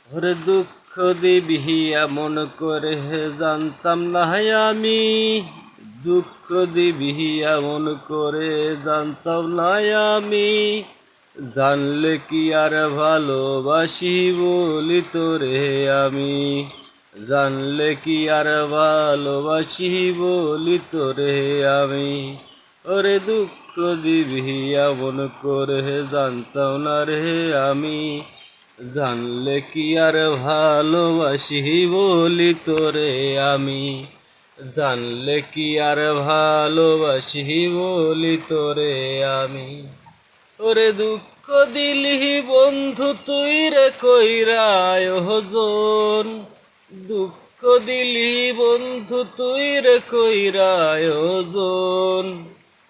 ওরে দুঃখ দিবি এমন করে জানতাম না আমি, দুঃখ দিবি এমন করে জানতাম না আমি, জানলে কি আর ভালোবাসি বলি তোরে আমি, জানলে কি আর ভালোবাসি বলি তোরে আমি। ওরে দুঃখ দিবি এমন করে জানতাম না রে আমি, জানলে কি আর ভালোবাসি বলি তোরে আমি, জানলে কি আর ভালোবাসি বলি তোরে আমি। ওরে দুঃখ দিলি বন্ধু তুই রে কইরা আয়োজন, দুঃখ দিলি বন্ধু তুই রে কইরা আয়োজন,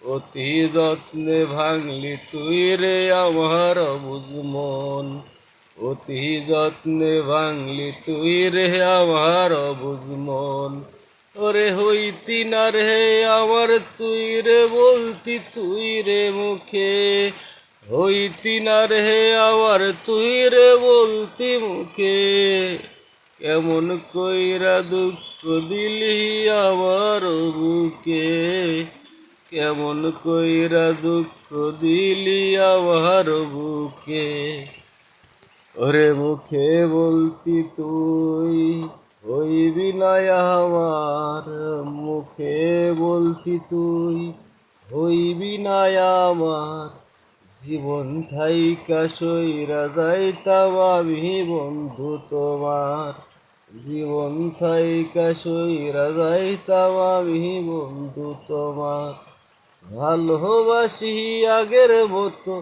অতি যত্নে ভাঙলি তুই রে আমার অবুঝ মন, অতি যত্নে ভাঙলি তুই রে আমার অবুঝ মন। ওরে হইতি না রে আমার তুই রে বলতি তুই রে মুখে, হইতি না রে আমার তুই রে বলতি মুখে, কেমন কইরা দুঃখ দিলি আমার বুকে, কেমন কইরা দুঃখ দিলি আমার বুকে। ওরে মুখে বলতি তুই হইবি না আমার, মুখে বলতি তুই হইবি না আমার, জীবন থাইকা সইরা যাইতাম আমি বন্ধু তোমার, জীবন থাইকা সইরা যাইতাম আমি বন্ধু তোমার। ভালোবাসি আগের মতো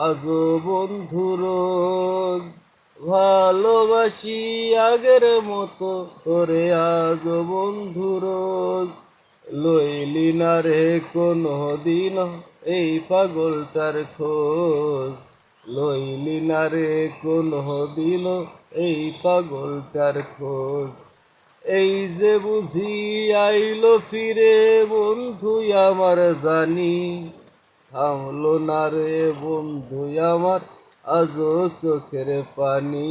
আজও বন্ধু রোজ, ভালোবাসি আগের মতো তোরে আজও বন্ধু রোজ, লইলি না রে কোনো দিন এই পাগলটার খোঁজ, লইলি না রে কোনো দিন এই পাগলটার খোঁজ। এই যে বুঝি আইলো ফিরে বন্ধু আমার জানি, থামলো না রে বন্ধু আমার আজও চোখের পানি,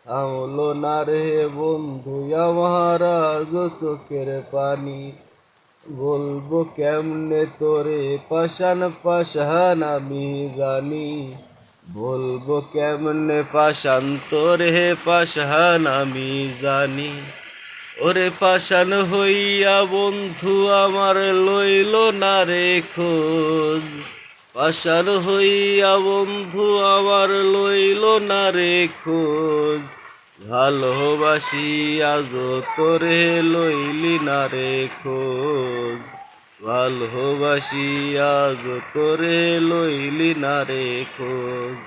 থামলো না রে বন্ধু আমার আজও চোখের পানি। বলবো কেমনে তোরে পাশান পাশান আমি জানি, বলবো কেমনে পাশান তোরে পাশান আমি জানি। ওরে পাশান হইয়া বন্ধু আমার লইল না রে খোঁজ, পাশান হইয়া বন্ধু আমার লইল না রে খোঁজ, ভালোবাসি আজও তোরে লইলি না রে খোঁজ, ভালোবাসি আজও তোরে লইলি না রে খোঁজ।